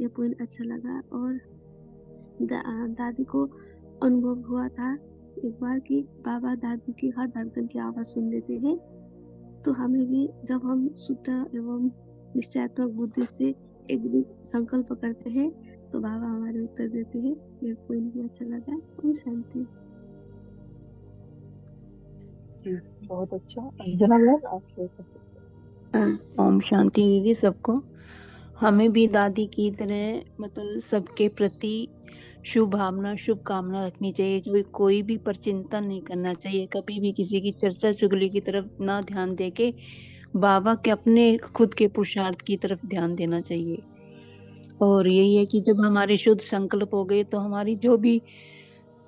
ये पॉइंट अच्छा लगा। और दादी को अनुभव हुआ था एक बार कि बाबा दादी की हर धड़कन की आवाज सुन लेते हैं। तो हमें भी जब हम शुद्ध एवं निश्चयात्मक बुद्धि से एक भी संकल्प करते हैं तो बाबा हमारे उत्तर देते हैं। ये पॉइंट भी अच्छा लगा। ओम शांति। जी बहुत अच्छा। अंजना मैम आप शेयर कर सकते ओम शांति दीदी सबको। हमें भी दादी की तरह मतलब सबके प्रति शुभ भावना शुभ कामना रखनी चाहिए। कोई भी पर चिंतन नहीं करना चाहिए। कभी भी किसी की चर्चा चुगली की तरफ ना ध्यान देके बाबा के अपने खुद के पुरुषार्थ की तरफ ध्यान देना चाहिए। और यही है कि जब हमारे शुद्ध संकल्प हो गए तो हमारी जो भी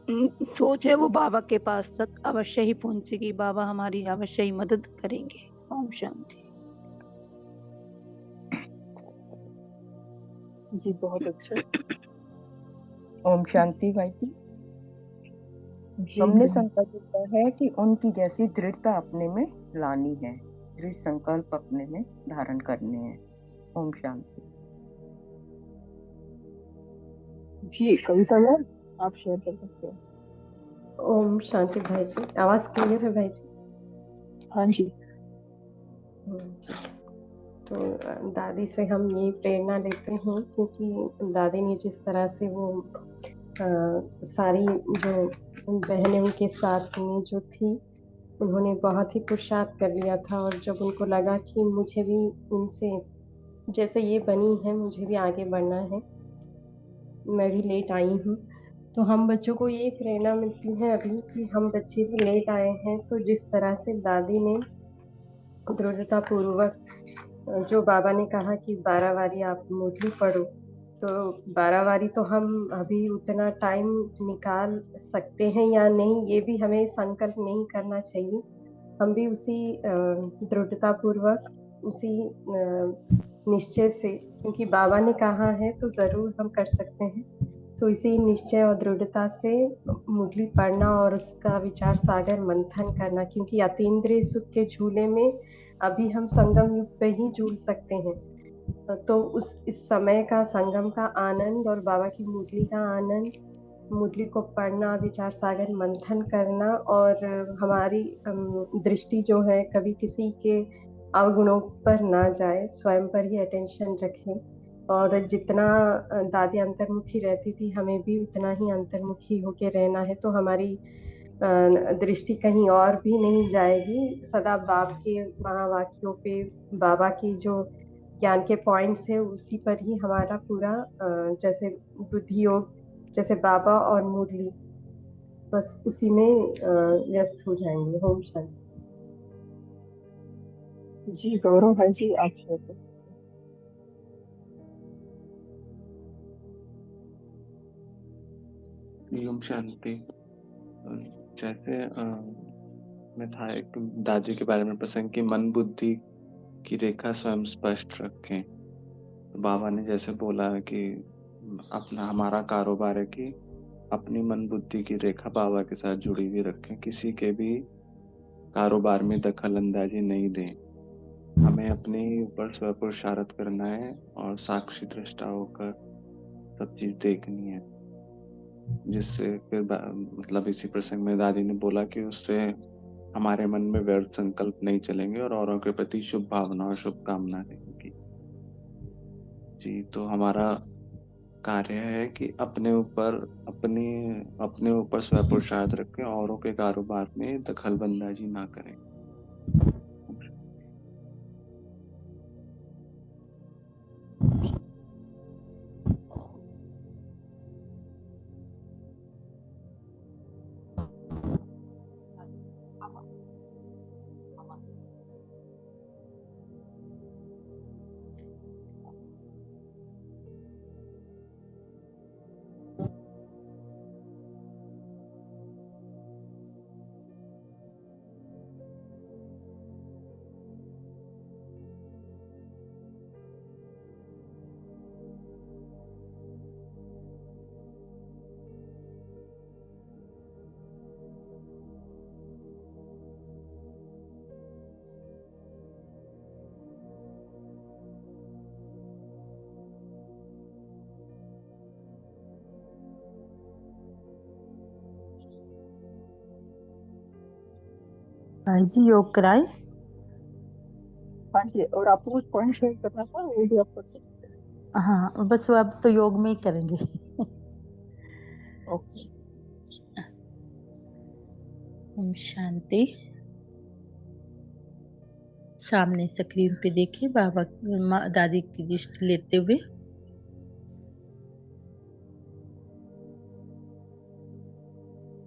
सोच है वो बाबा के पास तक अवश्य ही पहुंचेगी। बाबा हमारी अवश्य ही मदद करेंगे। ओम शांति। हैं। जी बहुत अच्छा। ओम शांति भाई जी। जी हमने बहन। संकल्प किया है कि उनकी जैसी दृढ़ता अपने में लानी है, दृढ़ संकल्प अपने में धारण करने हैं। ओम शांति। जी कविता मैम आप शेयर कर सकते हैं। ओम शांति भाई जी। आवाज क्लियर है भाई जी? हाँ जी। जी। तो दादी से हम ये प्रेरणा लेते हैं क्योंकि दादी ने जिस तरह से वो सारी जो बहनें उनके साथ में जो थी उन्होंने बहुत ही पुरुषार्थ कर लिया था। और जब उनको लगा कि मुझे भी उनसे जैसे ये बनी है मुझे भी आगे बढ़ना है, मैं भी लेट आई हूँ, तो हम बच्चों को ये प्रेरणा मिलती है अभी कि हम बच्चे भी लेट आए हैं। तो जिस तरह से दादी ने दृढ़ता पूर्वक जो बाबा ने कहा कि 12 वारी आप मुरली पढ़ो, तो 12 वारी तो हम अभी उतना टाइम निकाल सकते हैं या नहीं ये भी हमें संकल्प नहीं करना चाहिए। हम भी उसी दृढ़ता पूर्वक उसी निश्चय से, क्योंकि बाबा ने कहा है तो ज़रूर हम कर सकते हैं, तो इसी निश्चय और दृढ़ता से मुरली पढ़ना और उसका विचार सागर मंथन करना, क्योंकि अतीन्द्रिय सुख के झूले में अभी हम संगम युग पे ही झूल सकते हैं। तो इस समय का संगम का आनंद और बाबा की मुरली का आनंद, मुरली को पढ़ना, विचार सागर मंथन करना और हमारी दृष्टि जो है कभी किसी के अवगुणों पर ना जाए, स्वयं पर ही अटेंशन रखें। और जितना दादी अंतर्मुखी रहती थी हमें भी उतना ही अंतर्मुखी होके रहना है। तो हमारी दृष्टि कहीं और भी नहीं जाएगी, सदा बाप के महावाक्यों पे, बाबा की जो ज्ञान के पॉइंट्स है उसी पर ही हमारा पूरा जैसे बुद्धि योग, जैसे बाबा और मुरली, बस उसी में व्यस्त हो जाएंगे। ओम शांति। जी गौरव भाई जी आप शेयर कर सकते ओम शांति। जैसे मैं था एक दादी के बारे में प्रसंग कि मन बुद्धि की रेखा स्वयं स्पष्ट रखें। तो बाबा ने जैसे बोला कि अपना हमारा कारोबार है कि अपनी मन बुद्धि की रेखा बाबा के साथ जुड़ी हुई रखें, किसी के भी कारोबार में दखल अंदाजी नहीं दें। हमें अपने ऊपर स्वपुरुषार्थ करना है और साक्षी दृष्टा होकर सब चीज देखनी है, जिससे फिर मतलब इसी प्रसंग में दादी ने बोला कि उससे हमारे मन में व्यर्थ संकल्प नहीं चलेंगे और औरों के प्रति शुभ भावना और शुभकामना रहेगी। जी, तो हमारा कार्य है कि अपने ऊपर स्व पुरुषार्थ रखें, औरों के कारोबार में दखलंदाजी ना करें। भाई जी योग कराए। हाँ जी, और आपको कुछ पॉइंट शेयर करना था वो भी आप कर सकते हैं। हाँ बस वो अब तो योग में ही करेंगे। ओके। ओम शांति। सामने स्क्रीन पे देखिए बाबा दादी की दृष्टि लेते हुए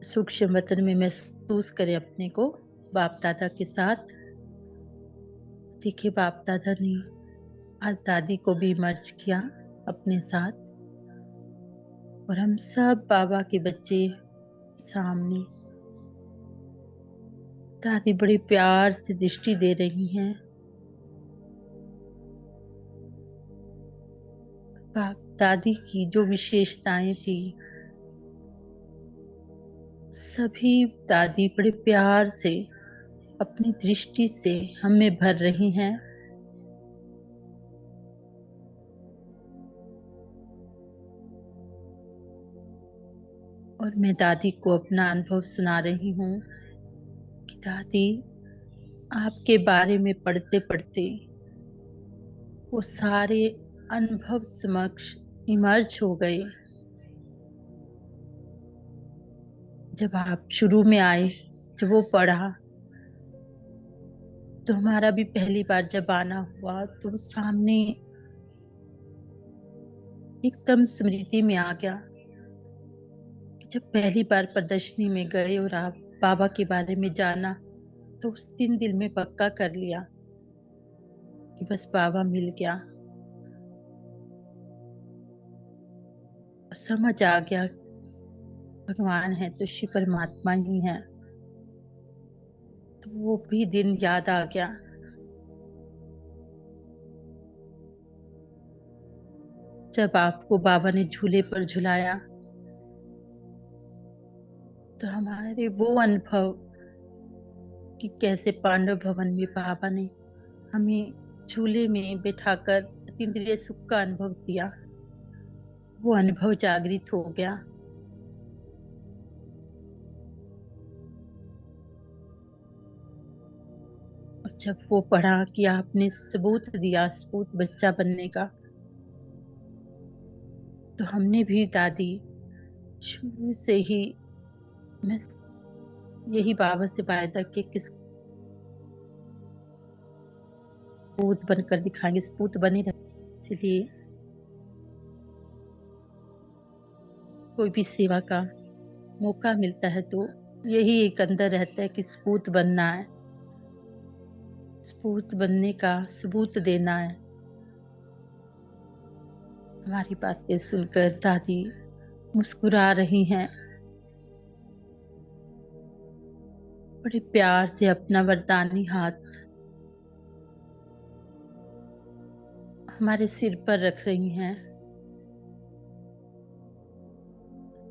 सूक्ष्म वतन में महसूस करें अपने को बाप दादा के साथ। देखिए बाप दादा ने आज दादी को भी मर्ज किया अपने साथ और हम सब बाबा के बच्चे सामने। दादी बड़े प्यार से दृष्टि दे रही हैं। बाप दादी की जो विशेषताएं थी सभी दादी बड़े प्यार से अपनी दृष्टि से हमें भर रही हैं। और मैं दादी को अपना अनुभव सुना रही हूँ कि दादी आपके बारे में पढ़ते पढ़ते वो सारे अनुभव समक्ष इमर्ज हो गए। जब आप शुरू में आए, जब वो पढ़ा तो हमारा भी पहली बार जब आना हुआ तो वो सामने एकदम स्मृति में आ गया कि जब पहली बार प्रदर्शनी में गए और आप बाबा के बारे में जाना तो उस दिन दिल में पक्का कर लिया कि बस बाबा मिल गया। समझ आ गया भगवान है तो शिव परमात्मा ही है। तो वो भी दिन याद आ गया। जब आपको बाबा ने झूले पर झुलाया तो हमारे वो अनुभव कि कैसे पांडव भवन में बाबा ने हमें झूले में बैठाकर अतीन्द्रिय सुख का अनुभव दिया, वो अनुभव जागृत हो गया। और जब वो पढ़ा कि आपने सबूत दिया सपूत बच्चा बनने का तो हमने भी दादी शुरू से ही मैं यही बाबा से वायदा कि किस सपूत बनकर दिखाएंगे, सपूत बने रहे। इसलिए कोई भी सेवा का मौका मिलता है तो यही एक अंदर रहता है कि सपूत बनना है, सपूत बनने का सबूत देना है। हमारी बातें सुनकर दादी मुस्कुरा रही हैं, बड़े प्यार से अपना वरदानी हाथ हमारे सिर पर रख रही हैं।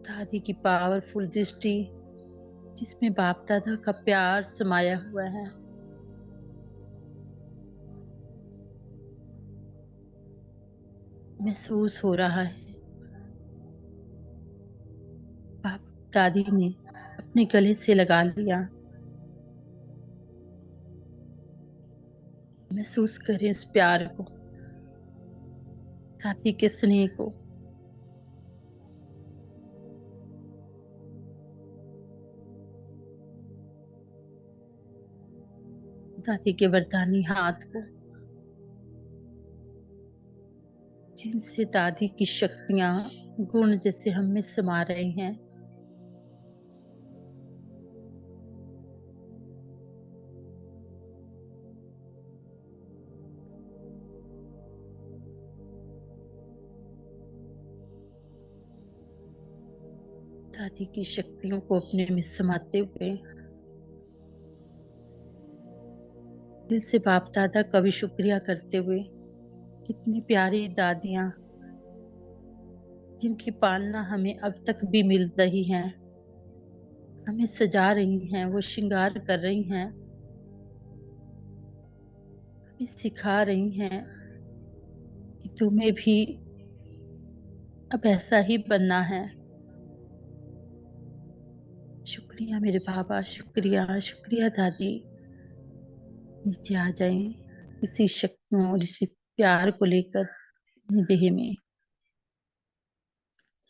दादी की पावरफुल दृष्टि जिसमें बाप दादा का प्यार समाया हुआ है। महसूस हो रहा है बाप दादी ने अपने गले से लगा लिया। महसूस करें उस प्यार को, दादी के स्नेह को। दादी के वरदानी हाथ को जिनसे दादी की शक्तियां गुण जैसे हम में समा रहे हैं। दादी की शक्तियों को अपने में समाते हुए दिल से बाप दादा का भी शुक्रिया करते हुए, कितनी प्यारी दादियां जिनकी पालना हमें अब तक भी मिल रही है, हमें सजा रही हैं, वो श्रृंगार कर रही हैं, हमें सिखा रही हैं कि तुम्हें भी अब ऐसा ही बनना है। शुक्रिया मेरे बाबा, शुक्रिया शुक्रिया दादी। नीचे आ जाएं इसी शक्ति और इसी प्यार को लेकर अपनी देह में।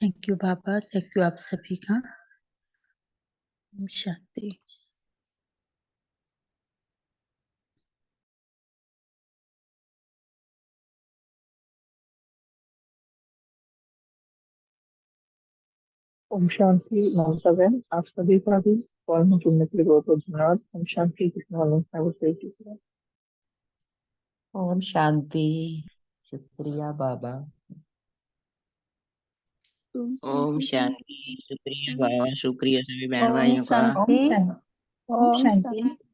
Thank you Baba, thank you आप सभी का। ओम शांति। ओम शांति। ममता बहन, आप सभी का भी कॉल में जुड़ने के लिए बहुत बहुत धन्यवाद। ओम शांति। कितना ओम शांति। शुक्रिया बाबा। ओम शांति। शुक्रिया बाबा, शुक्रिया सभी बहन ओम भाइयों का। शांति। ओम ओम शांति। शांति।